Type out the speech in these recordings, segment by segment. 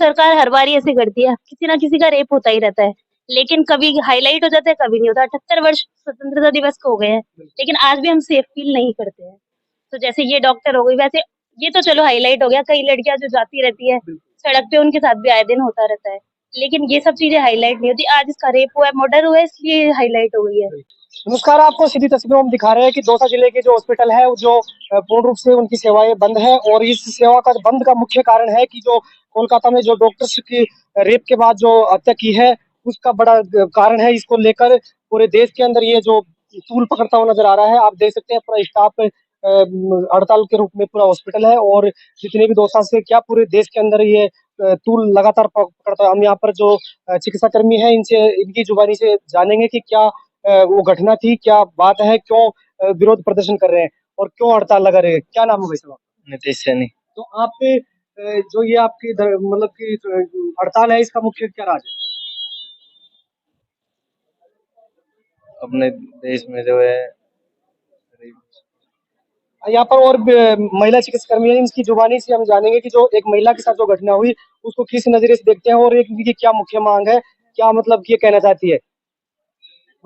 सरकार हर बार ही ऐसे करती है, किसी ना किसी का रेप होता ही रहता है, लेकिन कभी हाइलाइट हो जाता है, कभी नहीं होता। 78 वर्ष स्वतंत्रता दिवस को हो गए हैं, लेकिन आज भी हम सेफ फील नहीं करते हैं। तो जैसे ये डॉक्टर हो गई, वैसे ये तो चलो हाइलाइट हो गया, कई लड़कियां जो जाती रहती है सड़क पे, उनके साथ भी आए दिन होता रहता है, लेकिन ये सब चीजें हाइलाइट नहीं होती। आज इसका रेप हुआ है, मर्डर हुआ है, इसलिए हाइलाइट हो गई है। नमस्कार, आपको सीधी तस्वीरों में दिखा रहे हैं कि दौसा जिले के जो हॉस्पिटल है वो जो पूर्ण रूप से उनकी सेवाएं बंद है, और इस सेवा का बंद का मुख्य कारण है कि जो कोलकाता में जो डॉक्टर्स की रेप के बाद जो हत्या की है उसका बड़ा कारण है। इसको लेकर पूरे देश के अंदर ये जो तूल पकड़ता हुआ नजर आ रहा है। आप देख सकते हैं पूरा स्टाफ हड़ताल के रूप में पूरा हॉस्पिटल है, और जितने भी दौसा से क्या पूरे देश के अंदर ये तूल लगातार पकड़ता है। हम यहाँ पर जो चिकित्सा कर्मी है इनसे इनकी जुबानी से जानेंगे कि क्या वो घटना थी, क्या बात है, क्यों विरोध प्रदर्शन कर रहे हैं और क्यों हड़ताल लगा रहे हैं। क्या नाम है भाई साहब? नीतीश सैनी। तो आप जो ये आपकी मतलब की हड़ताल है इसका मुख्य क्या राज है? अपने देश में जो है यहाँ पर और महिला चिकित्सा कर्मी है, इनकी जुबानी से हम जानेंगे कि जो एक महिला के साथ जो घटना हुई उसको किस नजरिए से देखते हैं और एक इनकी क्या मुख्य मांग है, क्या मतलब ये कहना चाहती है।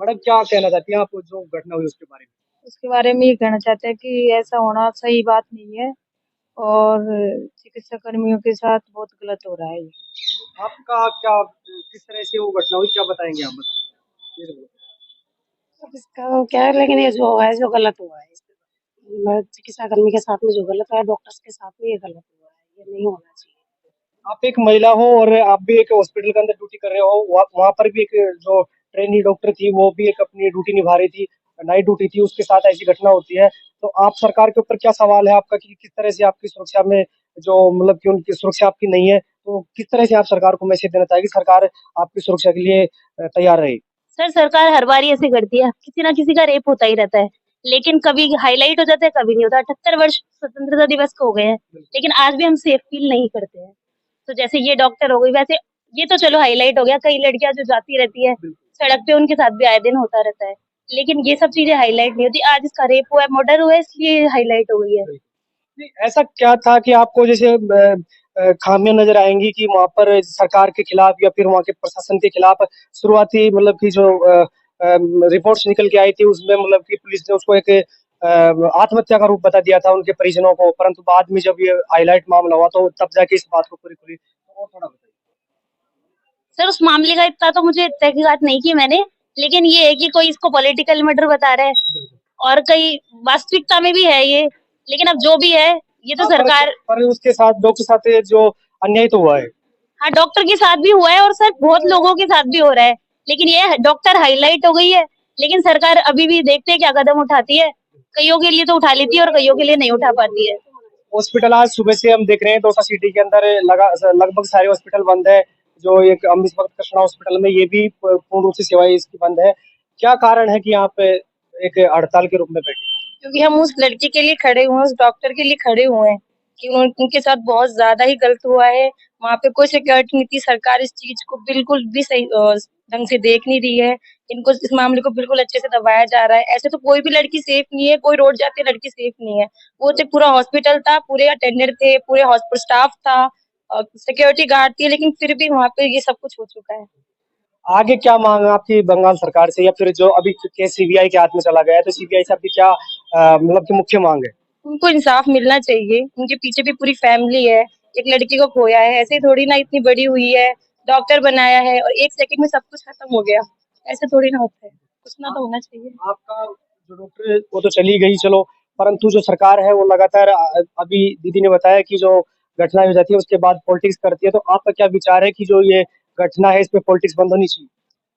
मैडम क्या कहना चाहती है आप जो घटना हुई उसके बारे में? उसके बारे में ये कहना चाहते हैं कि ऐसा होना सही बात नहीं है, और चिकित्सा कर्मियों के साथ बहुत गलत हो रहा है ये। आपका क्या किस तरह से वो घटना हुई क्या बताएंगे आप? अब इसका क्या है, लेकिन ये जो है जो गलत हुआ है चिकित्सा कर्मी के साथ में जो गलत हुआ है, डॉक्टर्स के साथ में ये गलत हुआ है, ये नहीं होना चाहिए। आप एक महिला हो और आप भी एक हॉस्पिटल के अंदर ड्यूटी कर रहे हो, वहाँ पर भी एक जो ट्रेनी डॉक्टर थी वो भी एक अपनी ड्यूटी निभा रही थी, नाइट ड्यूटी थी, उसके साथ ऐसी घटना होती है। तो आप सरकार के ऊपर क्या सवाल है आपका कि किस तरह से आपकी सुरक्षा में जो मतलब कि उनकी सुरक्षा आपकी नहीं है, तो किस तरह से आप सरकार को मैसेज देना चाहिए कि सरकार आपकी सुरक्षा के लिए तैयार रहे? सर, सरकार हर बार ही ऐसे करती है, किसी ना किसी का रेप होता ही रहता है, लेकिन कभी हाइलाइट हो जाता है, कभी नहीं होता। 78 वर्ष स्वतंत्रता दिवस को हो गए हैं, लेकिन आज भी हम सेफ फील नहीं करते हैं। तो जैसे ये डॉक्टर हो गई, वैसे ये तो चलो हाइलाइट हो गया, कई लड़कियां जो जाती रहती है सड़क पे, उनके साथ भी आए दिन होता रहता है, लेकिन ये सब चीजें हाइलाइट नहीं होती। आज इसका रेप हुआ है, मर्डर हुआ है, इसलिए हाइलाइट हो गई है। नहीं, ऐसा क्या था कि आपको जैसे खामियां नजर आएंगी कि वहां पर सरकार के खिलाफ या फिर वहां के प्रशासन के खिलाफ शुरुआती मतलब की जो रिपोर्ट्स निकल के आई थी उसमें मतलब कि पुलिस ने उसको एक आत्महत्या का रूप बता दिया था उनके परिजनों को, परंतु बाद में जब ये हाईलाइट मामला हुआ तो तब जाके इस बात को पूरी खुली। तो और थोड़ा बताइए। सर, उस मामले का इतना तो मुझे तहकीकात नहीं की मैंने, लेकिन ये है कि कोई इसको पॉलिटिकल मर्डर बता रहा है और कई वास्तविकता में भी है ये, लेकिन अब जो भी है ये तो सरकार। पर उसके साथ डॉक्टर के साथ जो अन्याय तो हुआ है। हाँ, डॉक्टर के साथ भी हुआ है और सर बहुत लोगों के साथ भी हो रहा है, लेकिन ये डॉक्टर हाईलाइट हो गई है, लेकिन सरकार अभी भी देखते हैं क्या कदम उठाती है। कईयों के लिए तो उठा लेती है और कईयों के लिए नहीं उठा पाती है। हॉस्पिटल आज सुबह से हम देख रहे हैं दौसा सिटी के अंदर लगभग सारे हॉस्पिटल बंद है। जो एक हम इस वक्त कृष्णा हॉस्पिटल में ये भी पूर्ण रूप से सेवाएं इसकी बंद है। क्या कारण है कि यहाँ पे एक हड़ताल के रूप में बैठे? क्योंकि हम उस लड़की के लिए खड़े हुए हैं, उस डॉक्टर के लिए खड़े हुए हैं कि उनके साथ बहुत ज्यादा ही गलत हुआ है। वहाँ पे कोई सिक्योरिटी नहीं थी, सरकार इस चीज को बिल्कुल भी सही ढंग से देख नहीं रही है। इनको इस मामले को बिल्कुल अच्छे से दबाया जा रहा है। ऐसे तो कोई भी लड़की सेफ नहीं है, कोई रोड जाती है लड़की सेफ नहीं है। वो तो पूरा हॉस्पिटल था, पूरे अटेंडेंट थे, पूरे हॉस्पिटल स्टाफ था, सिक्योरिटी गार्ड थी, लेकिन फिर भी वहाँ पे ये सब कुछ हो चुका है। आगे क्या मांग है आपकी बंगाल सरकार से, या फिर जो अभी केस सीबीआई के हाथ में चला गया है तो सीबीआई से आपकी क्या मतलब की मुख्य मांग है? उनको इंसाफ मिलना चाहिए। उनके पीछे भी पूरी फैमिली है, एक लड़की को खोया है, ऐसे थोड़ी ना इतनी बड़ी हुई है, डॉक्टर बनाया है और एक सेकंड में सब कुछ खत्म हो गया। ऐसे थोड़ी ना होता है, कुछ ना तो होना चाहिए। आपका जो डॉक्टर वो तो चली गई चलो, परंतु जो सरकार है वो लगातार अभी दीदी ने बताया कि जो घटना हो जाती है उसके बाद पॉलिटिक्स करती है, तो आपका क्या विचार है कि जो ये घटना है इस पे पॉलिटिक्स बंद होनी चाहिए?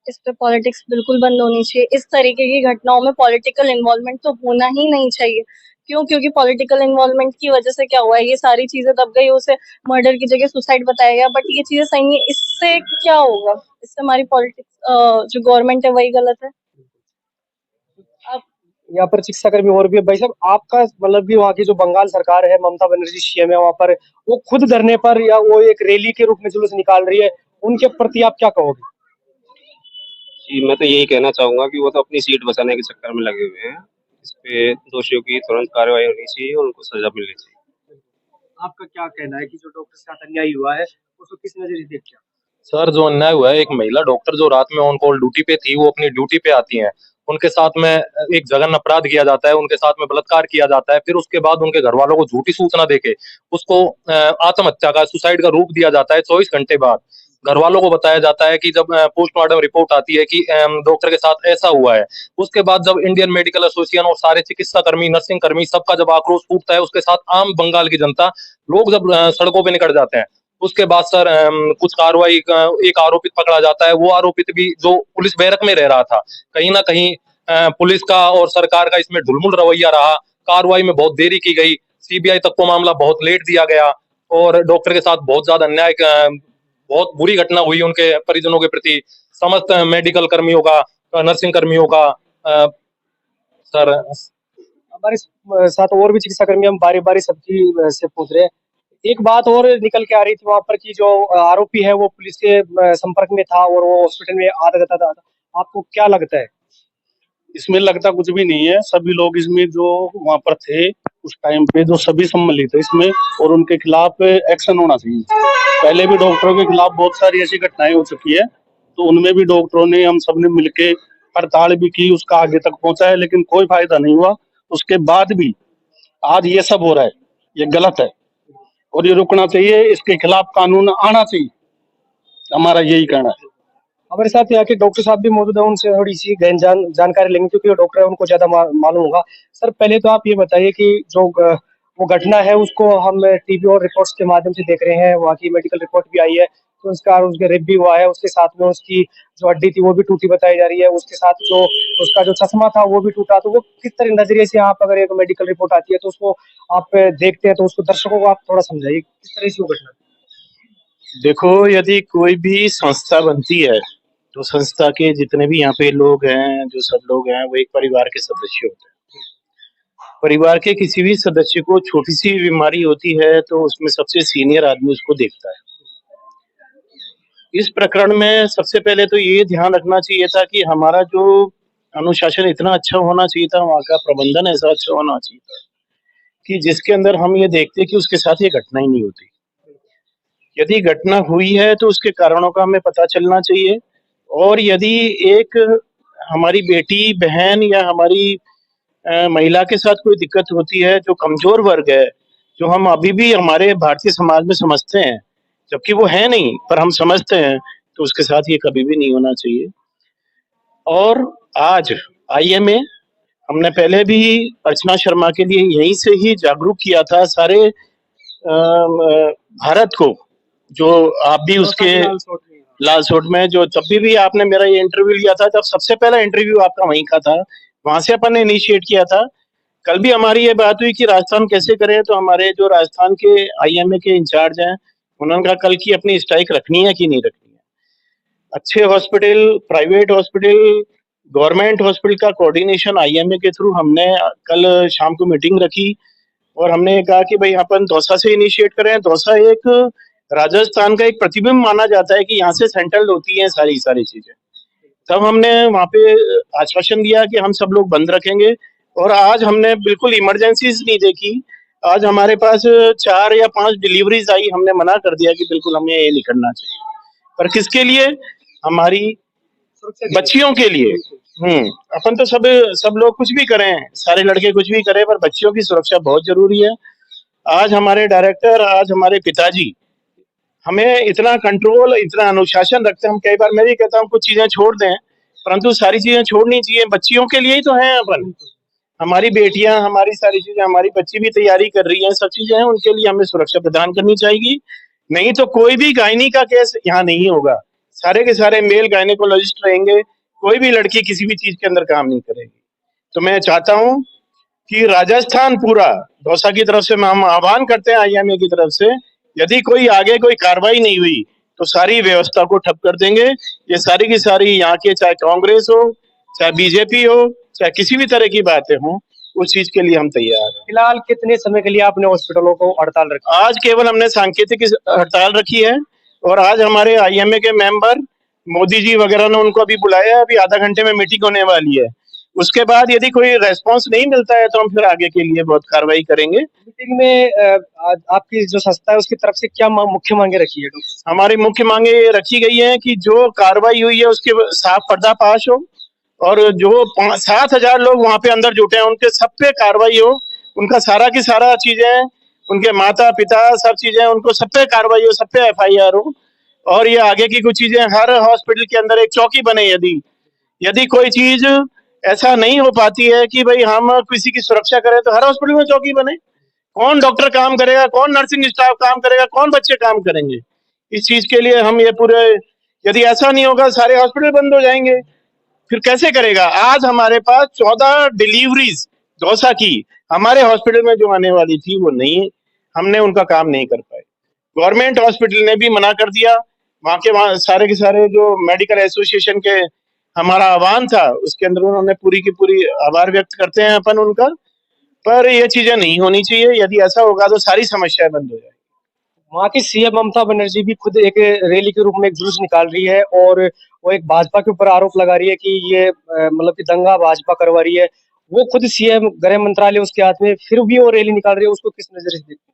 इस पे पॉलिटिक्स बिल्कुल बंद होनी चाहिए। इस तरीके की घटनाओं में पॉलिटिकल इन्वॉल्वमेंट तो होना ही नहीं चाहिए। क्यों? क्योंकि पॉलिटिकल इन्वॉल्वमेंट की वजह से क्या हुआ है, ये सारी चीजें दब गई, उसे मर्डर की जगह सुसाइड बताया गया, बट ये चीजें सही नहीं है। इससे क्या होगा? इससे हमारी पॉलिटिक्स जो गवर्नमेंट है वही गलत है। यहाँ पर चिकित्सा कर्मी और भी है। भाई साहब आपका मतलब कि वहाँ की जो बंगाल सरकार है, ममता बनर्जी सीएम है, वहाँ पर वो खुद धरने पर या वो एक रैली के रूप में जुलूस निकाल रही है, उनके प्रति आप क्या कहोगे? जी, मैं तो यही कहना चाहूंगा कि वो तो अपनी सीट बचाने के चक्कर में लगे हुए हैं। इस पे दोषियों की तुरंत कार्रवाई होनी चाहिए और उनको सजा मिलनी चाहिए। आपका क्या कहना है कि जो डॉक्टर के साथ अन्याय हुआ है उसको किस नजरिए से देखते हैं? सर, जो अन्याय हुआ है, एक महिला डॉक्टर जो रात में ऑन कॉल ड्यूटी पे थी, वो अपनी ड्यूटी पे आती हैं, उनके साथ में एक जघन्य अपराध किया जाता है, उनके साथ में बलात्कार किया जाता है, फिर उसके बाद उनके घर वालों को झूठी सूचना देके उसको आत्महत्या का, सुसाइड का रूप दिया जाता है। 24 घंटे बाद घर वालों को बताया जाता है कि जब पोस्टमार्टम रिपोर्ट आती है कि डॉक्टर के साथ ऐसा हुआ है, उसके बाद जब इंडियन मेडिकल एसोसिएशन और सारे चिकित्सा कर्मी, नर्सिंग कर्मी, सबका जब आक्रोश फूटता है, उसके साथ आम बंगाल की जनता, लोग जब सड़कों पे निकल जाते हैं, उसके बाद सर कुछ कार्रवाई, एक आरोपित पकड़ा जाता है। वो आरोपित भी जो पुलिस बैरक में रह रहा था, कहीं ना कहीं पुलिस का और सरकार का इसमें ढुलमुल रवैया रहा। कार्रवाई में बहुत देरी की गई, सीबीआई तक को मामला बहुत लेट दिया गया और डॉक्टर के साथ बहुत ज्यादा अन्याय, बहुत बुरी घटना हुई उनके परिजनों के प्रति, समस्त मेडिकल कर्मियों का, नर्सिंग कर्मियों का। सर, हमारे साथ और भी चिकित्सा कर्मी, हम बारी बारी सबकी से पूछ रहे हैं। एक बात और निकल के आ रही थी वहां पर कि जो आरोपी है वो पुलिस के संपर्क में था और वो हॉस्पिटल में आ जाता था। आपको क्या लगता है? इसमें लगता कुछ भी नहीं है। सभी लोग इसमें जो वहां पर थे उस टाइम पे, जो सभी सम्मिलित है इसमें, और उनके खिलाफ एक्शन होना चाहिए। पहले भी डॉक्टरों के खिलाफ बहुत सारी ऐसी घटनाएं हो चुकी है, तो उनमें भी डॉक्टरों ने, हम सबने मिलके हड़ताल भी की, उसका आगे तक पहुंचा है, लेकिन कोई फायदा नहीं हुआ। उसके बाद भी आज ये सब हो रहा है, ये गलत है और ये रुकना चाहिए। इसके खिलाफ कानून आना चाहिए, हमारा यही कहना है। हमारे साथ यहाँ के डॉक्टर साहब भी मौजूद है, उनसे थोड़ी सी गहन जानकारी लेंगे क्योंकि वो डॉक्टर है, उनको ज्यादा मालूम होगा। सर, पहले तो आप ये बताइए कि जो वो घटना है उसको हम टीवी और रिपोर्ट्स के माध्यम से देख रहे हैं, वहाँ की मेडिकल रिपोर्ट भी आई है, तो उसके रेप भी हुआ है, उसके साथ में उसकी जो हड्डी थी वो भी टूटी बताई जा रही है, उसके साथ जो उसका जो चश्मा था वो भी टूटा। तो वो किस तरह नजरिए से, आप अगर एक मेडिकल रिपोर्ट आती है तो उसको आप देखते हैं, तो उसको दर्शकों को आप थोड़ा समझाइए किस तरह से वो घटना। देखो, यदि कोई भी संस्था बनती है तो संस्था के जितने भी यहाँ पे लोग हैं, जो सब लोग हैं, वो एक परिवार के सदस्य होते हैं। परिवार के किसी भी सदस्य को छोटी सी बीमारी होती है तो उसमें सबसे सीनियर आदमी उसको देखता है। इस प्रकरण में सबसे पहले तो ये ध्यान रखना चाहिए था कि हमारा जो अनुशासन इतना अच्छा होना चाहिए था, वहाँ का प्रबंधन ऐसा अच्छा होना चाहिए था कि जिसके अंदर हम ये देखते कि उसके साथ ये घटना ही नहीं होती। यदि घटना हुई है तो उसके कारणों का हमें पता चलना चाहिए, और यदि एक हमारी बेटी, बहन या हमारी महिला के साथ कोई दिक्कत होती है, जो कमजोर वर्ग है, जो हम अभी भी हमारे भारतीय समाज में समझते हैं, जबकि वो है नहीं पर हम समझते हैं, तो उसके साथ ये कभी भी नहीं होना चाहिए। और आज आईएमए, हमने पहले भी अर्चना शर्मा के लिए यहीं से ही जागरूक किया था सारे भारत को, जो आप भी उसके लाल सोट में, जो तब भी आपने मेरा ये इंटरव्यू लिया था, तब सबसे पहला इंटरव्यू आपका वहीं का था, वहां से अपन ने इनिशिएट किया था। कल भी हमारी ये बात हुई कि राजस्थान कैसे करें, तो हमारे जो राजस्थान के आईएमए के इंचार्ज हैं, उन्होंने कहा कल की अपनी स्ट्राइक रखनी है कि नहीं रखनी है। अच्छे hospital, private hospital, government hospital का कोऑर्डिनेशन आईएमए के थ्रू हमने कल शाम को मीटिंग रखी और हमने कहा कि भाई अपन दौसा से इनिशिएट करें। दौसा एक राजस्थान का एक प्रतिबिंब माना जाता है कि यहाँ से सेंट्रल होती है सारी चीजें। तब हमने वहाँ पे आश्वासन दिया कि हम सब लोग बंद रखेंगे, और आज हमने बिल्कुल इमरजेंसीज नहीं देखी। आज हमारे पास 4 या 5 डिलीवरीज आई, हमने मना कर दिया कि बिल्कुल हमें ये नहीं करना चाहिए। पर किसके लिए? हमारी बच्चियों के लिए। अपन तो सब लोग कुछ भी करें, सारे लड़के कुछ भी करें, पर बच्चियों की सुरक्षा बहुत जरूरी है। आज हमारे डायरेक्टर, आज हमारे पिताजी हमें इतना कंट्रोल, इतना अनुशासन रखते हैं। हम कई बार, मैं भी कहता हूँ कुछ चीजें छोड़ दें, परंतु सारी चीजें छोड़नी चाहिए, बच्चियों के लिए ही तो है। अपन, हमारी बेटियां, हमारी सारी चीजें, हमारी बच्ची भी तैयारी कर रही हैं, सब चीजें हैं, उनके लिए हमें सुरक्षा प्रदान करनी चाहिए। नहीं तो कोई भी गायनी का केस यहाँ नहीं होगा, सारे के सारे मेल गायनेकोलॉजिस्ट रहेंगे, कोई भी लड़की किसी भी चीज के अंदर काम नहीं करेगी। तो मैं चाहता हूँ कि राजस्थान पूरा, दौसा की तरफ से हम आह्वान करते हैं आईएमए की तरफ से, यदि कोई आगे कोई कार्रवाई नहीं हुई तो सारी व्यवस्था को ठप कर देंगे। ये सारी की सारी यहाँ के, चाहे कांग्रेस हो, चाहे बीजेपी हो, चाहे किसी भी तरह की बातें हो, उस चीज के लिए हम तैयार हैं। फिलहाल कितने समय के लिए आपने हॉस्पिटलों को हड़ताल रखी? आज केवल हमने सांकेतिक हड़ताल रखी है, और आज हमारे आईएमए के मेंबर, मोदी जी वगैरह ने उनको अभी बुलाया है, अभी आधा घंटे में मीटिंग होने वाली है, उसके बाद यदि कोई रेस्पॉन्स नहीं मिलता है तो हम फिर आगे के लिए बहुत कार्रवाई करेंगे। मीटिंग में आपकी जो संस्था है उसकी तरफ से क्या मुख्य मांगे रखी है डॉक्टर? हमारी मुख्य मांगे ये रखी गई है कि जो कार्रवाई हुई है उसके साफ पर्दाफाश हो, और जो 7,000 लोग वहां पे अंदर जुटे हैं उनके सब पे कार्रवाई हो, उनका सारा की सारा चीजें, उनके माता पिता सब चीजें, उनको सब पे कार्रवाई हो, सब पे FIR हो। और ये आगे की कुछ चीजें हर हॉस्पिटल के अंदर एक चौकी बने। यदि कोई चीज ऐसा नहीं हो पाती है कि भाई हम किसी की सुरक्षा करें तो हर हॉस्पिटल में चौकी बने। कौन डॉक्टर काम करेगा, कौन नर्सिंग स्टाफ काम करेगा, कौन बच्चे काम करेंगे? इस चीज के लिए हम ये पूरे, यदि ऐसा नहीं होगा सारे हॉस्पिटल बंद हो जाएंगे, फिर कैसे करेगा? आज हमारे पास 14 डिलीवरीज दौसा की हमारे हॉस्पिटल में जो आने वाली थी वो नहीं, हमने उनका काम नहीं कर पाए। गवर्नमेंट हॉस्पिटल ने भी मना कर दिया। वहां सारे के सारे जो मेडिकल एसोसिएशन के हमारा आह्वान था उसके अंदर उन्होंने पूरी की पूरी आभार व्यक्त करते हैं अपन उनका, पर ये चीजें नहीं होनी चाहिए। यदि ऐसा होगा तो सारी समस्याएं बंद हो जाएगी। वहाँ की सीएम ममता बनर्जी भी खुद एक रैली के रूप में एक जुलूस निकाल रही है और वो एक भाजपा के ऊपर आरोप लगा रही है कि ये मतलब कि दंगा भाजपा करवा रही है। वो खुद सीएम, गृह मंत्रालय उसके हाथ में, फिर भी वो रैली निकाल रही है। उसको किस नजर से देखते हैं?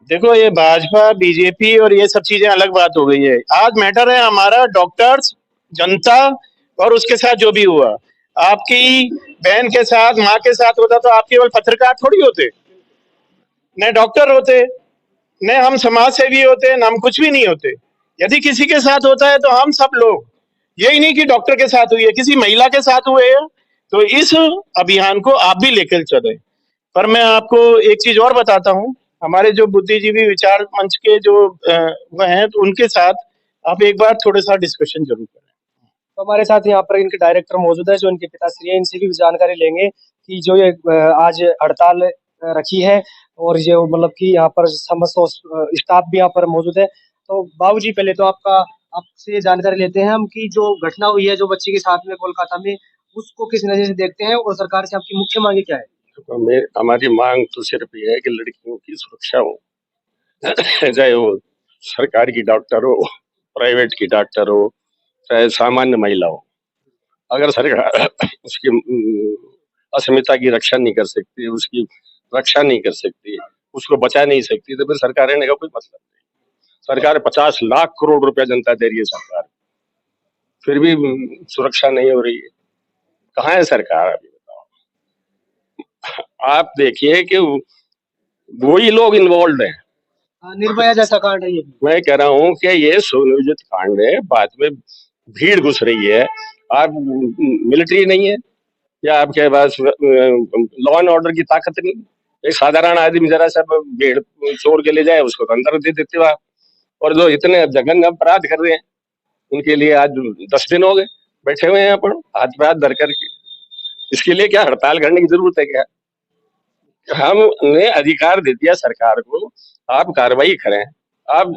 देखो, ये भाजपा बीजेपी और ये सब चीजें अलग बात हो गई है। आज मैटर है हमारा डॉक्टर्स, जनता, और उसके साथ जो भी हुआ। आपकी बहन के साथ, माँ के साथ होता तो आप केवल पत्रकार थोड़ी होते, न डॉक्टर होते, न हम समाज सेवी होते, न हम कुछ भी नहीं होते। यदि किसी के साथ होता है तो हम सब लोग, यही नहीं कि डॉक्टर के साथ हुई है, किसी महिला के साथ हुए हैं तो इस अभियान को आप भी लेकर चले। पर मैं आपको एक चीज और बताता हूँ, हमारे जो बुद्धिजीवी विचार मंच के जो वो हैं, तो उनके साथ आप एक बार थोड़ा सा डिस्कशन जरूर करें। तो हमारे साथ यहाँ पर इनके डायरेक्टर मौजूद है जो इनके पिताश्री है, इनसे भी जानकारी लेंगे कि जो ये आज हड़ताल रखी है और ये मतलब कि यहाँ पर समस्त स्टाफ भी यहाँ पर मौजूद है। तो बाबूजी, पहले तो आपसे जानकारी लेते हैं हम कि जो घटना हुई है जो बच्चे के साथ में कोलकाता में, उसको किस नजर से देखते हैं और सरकार से आपकी मुख्य मांगे क्या है? तो हमारी मांग तो सिर्फ ये है कि लड़कियों की सुरक्षा हो, चाहे वो सरकार की डॉक्टर हो, प्राइवेट की डॉक्टर हो, चाहे सामान्य महिला हो। अगर सरकार उसकी अस्मिता की रक्षा नहीं कर सकती, उसकी रक्षा नहीं कर सकती, उसको बचा नहीं सकती, तो फिर सरकार रहने का कोई मतलब नहीं। सरकार 50 लाख करोड़ रुपया जनता दे रही है सरकार, फिर भी सुरक्षा नहीं हो रही है। कहाँ है सरकार? अभी बताओ। आप देखिए कि वही लोग इन्वॉल्व हैं। निर्भया जैसा कांड है ये। मैं कह रहा हूँ कि ये सुनियोजित कांड है, बाद में भीड़ घुस रही है। आप मिलिट्री नहीं है या आपके पास लॉ एंड ऑर्डर की ताकत नहीं? एक साधारण आदमी जरा सा भीड़ चोर के ले जाए उसको तो अंदर दे देते हो आप। और जो इतने जघन्य अपराध कर रहे हैं उनके लिए आज 10 दिन हो गए बैठे हुए हैं अपन हाथ पे हाथ धर करके। इसके लिए क्या हड़ताल करने की जरूरत है? क्या हमने अधिकार दे दिया सरकार को, आप कार्रवाई करें। आप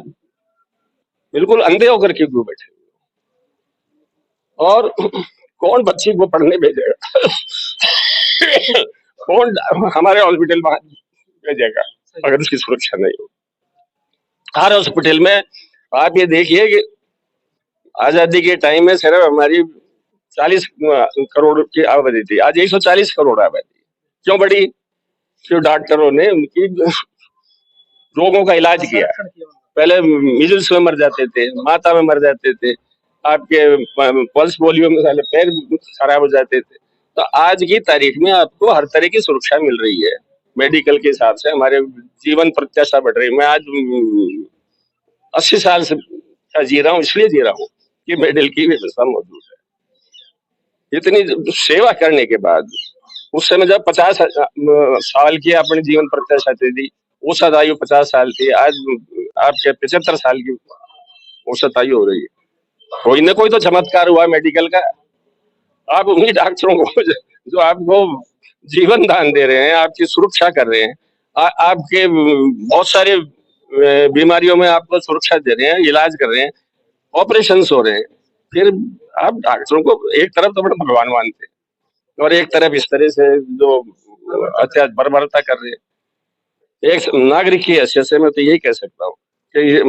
बिल्कुल अंधे होकर के क्यों बैठे हुए? और कौन बच्ची को पढ़ने भेजेगा? कौन हमारे हॉस्पिटल में भेजेगा अगर उसकी सुरक्षा नहीं हो? हर हॉस्पिटल में आप ये देखिए कि आजादी के टाइम में सिर्फ हमारी 40 करोड़ की आबादी थी, आज 140 करोड़ आबादी। क्यों बढ़ी? क्यों? डॉक्टरों ने उनकी रोगों का इलाज किया। पहले मीजल्स में मर जाते थे, माता में मर जाते थे, आपके पल्स पोलियो में साले पैर खराब हो जाते थे। तो आज की तारीख में आपको हर तरह की सुरक्षा मिल रही है। मेडिकल के हिसाब से हमारे जीवन प्रत्याशा बढ़ रही है। मैं आज 80 साल से जी रहा हूँ, इसलिए जी रहा हूँ कि मेडिकल की व्यवस्था मौजूद है। इतनी सेवा करने के बाद उस समय जब 50 साल की अपनी जीवन प्रत्याशा थी, औसत आयु 50 साल थी, आज आपके 75 साल की औसत आयु हो रही है। कोई ना कोई तो चमत्कार हुआ मेडिकल का। आप उन्हीं डॉक्टरों को जो आपको जीवन दान दे रहे हैं, आपकी सुरक्षा कर रहे हैं, आपके बहुत सारे बीमारियों में आपको सुरक्षा दे रहे हैं, इलाज कर रहे हैं, ऑपरेशन हो रहे हैं, फिर आप डॉक्टरों को एक तरफ तो बड़ा भगवान मानते हैं और एक तरफ इस तरह से जो अत्याचार बर्बरता कर रहे हैं। एक नागरिक की हैसियत से मैं तो यही कह सकता हूँ कि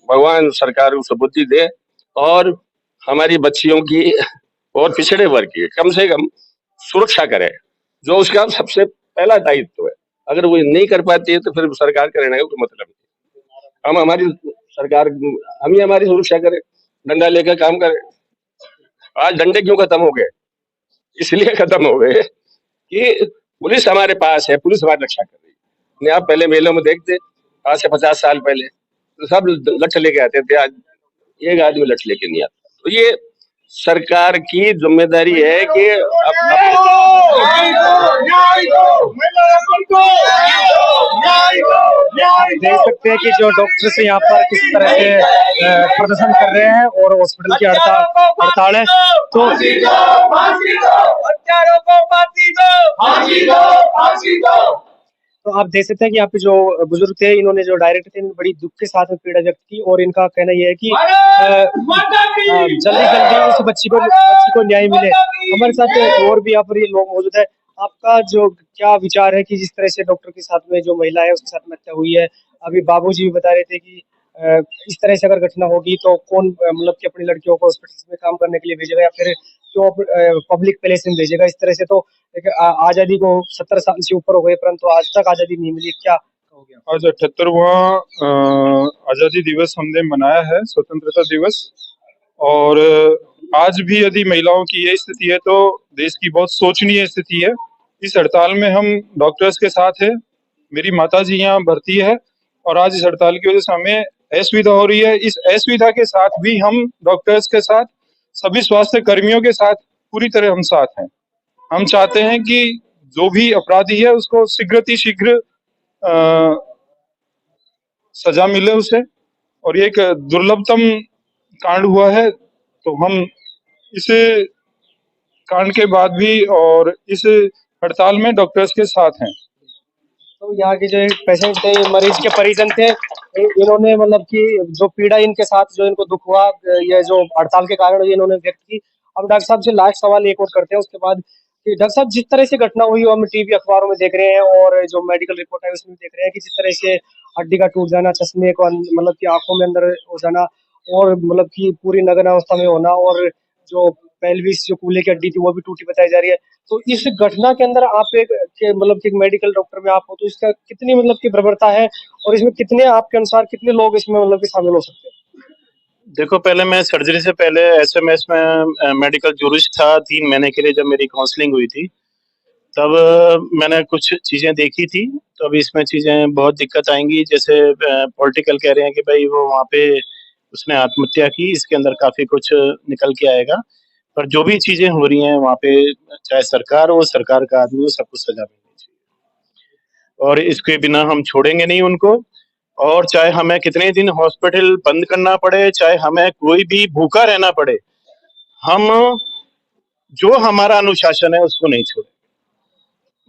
भगवान सरकार को बुद्धि दे और हमारी बच्चियों की और पिछड़े वर्ग की कम से कम सुरक्षा करे, जो उसका सबसे पहला दायित्व है। अगर वो नहीं कर पाती है तो फिर सरकार का रहने का कोई मतलब नहीं। हम हमारी सरकार, हम ही हमारी सुरक्षा करे, डंडा लेकर काम करे। आज डंडे क्यों खत्म हो गए? इसलिए खत्म हो गए कि पुलिस हमारे पास है, पुलिस हमारी रक्षा कर रही है। नहीं, आप पहले मेलों में देखते, आज से 50 साल पहले तो सब लठ लेके आते थे, आज एक आदमी लठ लेके नहीं आता। तो ये सरकार की जिम्मेदारी है कि देख सकते हैं कि जो डॉक्टर्स यहाँ पर किस तरह से प्रदर्शन कर रहे हैं और हॉस्पिटल की हड़ताल है। तो आप देख सकते हैं कि यहाँ पे जो बुजुर्ग थे, इन्होंने जो डायरेक्टर थे, बड़ी दुख के साथ में पीड़ा व्यक्त की और इनका कहना यह है कि जल्दी जल्दी उस बच्ची को न्याय मिले। हमारे साथ और भी यहाँ पर ये लोग मौजूद है। आपका जो क्या विचार है कि जिस तरह से डॉक्टर के साथ में जो महिला है उसके साथ में हत्या हुई है, अभी बाबूजी भी बता रहे थे कि इस तरह से अगर घटना होगी तो कौन मतलब कि अपनी लड़कियों को हॉस्पिटल में काम करने के लिए भेजेगा या फिर क्यों पब्लिक प्लेस में भेजेगा? इस तरह से तो आजादी को 70 साल से ऊपर हो गए परंतु आज तक आजादी नहीं मिली, क्या कहोगे? आज 78वां आजादी दिवस हमने मनाया है, स्वतंत्रता दिवस। और आज भी यदि महिलाओं की ये स्थिति है तो देश की बहुत शोचनीय स्थिति है। इस हड़ताल में हम डॉक्टर्स के साथ है। मेरी माताजी यहाँ भर्ती है और आज इस हड़ताल की वजह से हमें असुविधा हो रही है। इस असुविधा के साथ भी हम डॉक्टर्स के साथ, सभी स्वास्थ्य कर्मियों के साथ पूरी तरह हम साथ हैं। हम चाहते हैं कि जो भी अपराधी है उसको शीघ्र सजा मिले उसे। और ये एक दुर्लभतम कांड हुआ है, तो हम इस कांड के बाद भी और इस हड़ताल में डॉक्टर्स के साथ हैं। तो यहाँ के जो पेशेंट थे, मरीज के परिजन थे, इन्होंने मतलब कि जो पीड़ा इनके साथ जो इनको दुख हुआ ये जो हड़ताल के कारण इन्होंने व्यक्त की। अब डॉक्टर साहब से लास्ट सवाल एक और करते हैं उसके बाद कि डॉक्टर साहब, जिस तरह से घटना हुई हम टीवी अखबारों में देख रहे हैं और जो मेडिकल रिपोर्ट है उसमें देख रहे हैं कि जिस तरह से हड्डी का टूट जाना, चश्मे को मतलब कि आंखों में अंदर हो जाना और मतलब कि पूरी नग्न अवस्था में होना और जो पेल्विस जो कूल्हे की हड्डी थी वो भी टूटी बताई जा रही है। तो इस घटना के अंदर आप मतलब कि एक मेडिकल डॉक्टर में आप हो तो इसका कितनी मतलब की बर्बरता है और इसमें कितने आपके अनुसार कितने लोग इसमें मतलब कि शामिल हो सकते हैं? देखो, पहले मैं सर्जरी से पहले एसएमएस में मेडिकल जूरिस्ट था 3 महीने के लिए। जब मेरी काउंसलिंग हुई थी तब मैंने कुछ चीजें देखी थी। तो अभी इसमें चीजें बहुत दिक्कत आएंगी। जैसे पॉलिटिकल कह रहे हैं कि भाई वो वहाँ पे उसने आत्महत्या की, इसके अंदर काफी कुछ निकल के आएगा। पर जो भी चीजें हो रही हैं वहाँ पे, चाहे सरकार हो, सरकार का आदमी हो, सब कुछ सजा मिलनी चाहिए और इसके बिना हम छोड़ेंगे नहीं उनको। और चाहे हमें कितने दिन हॉस्पिटल बंद करना पड़े, चाहे हमें कोई भी भूखा रहना पड़े, हम जो हमारा अनुशासन है उसको नहीं छोड़ें।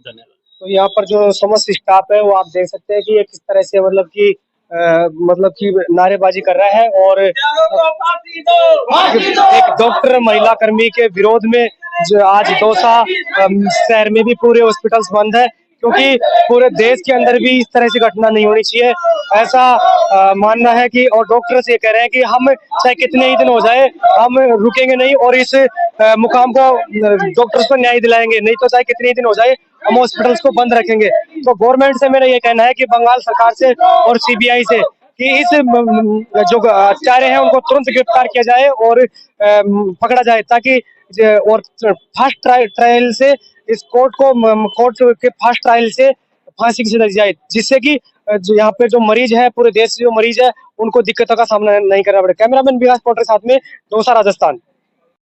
धन्यवाद। तो यहाँ पर जो समस्त स्टाफ है वो आप देख सकते हैं कि ये किस तरह से मतलब कि नारेबाजी कर रहा है और एक डॉक्टर महिला कर्मी के विरोध में जो आज दौसा शहर में भी पूरे हॉस्पिटल्स बंद है, क्योंकि पूरे देश के अंदर भी इस तरह से घटना नहीं होनी चाहिए, ऐसा मानना है कि और डॉक्टर्स ये कह रहे हैं कि हम चाहे कितने ही दिन हो जाए हम रुकेंगे नहीं और इस मुकाम को डॉक्टर्स को न्याय दिलाएंगे, नहीं तो चाहे कितने ही दिन हो जाए हम हॉस्पिटल्स को बंद रखेंगे। तो गवर्नमेंट से मेरा ये कहना है कि बंगाल सरकार से और सीबीआई से कि इस जो हत्यारे हैं उनको तुरंत गिरफ्तार किया जाए और पकड़ा जाए, ताकि और फास्ट ट्रायल से इस कोर्ट के फास्ट ट्रायल से फांसी की सजा दी जाए, जिससे कि जो यहाँ पे जो मरीज है, पूरे देश से जो मरीज है, उनको दिक्कतों का सामना नहीं करना पड़े। कैमरामैन विकास पोटर के साथ में दौसा, राजस्थान।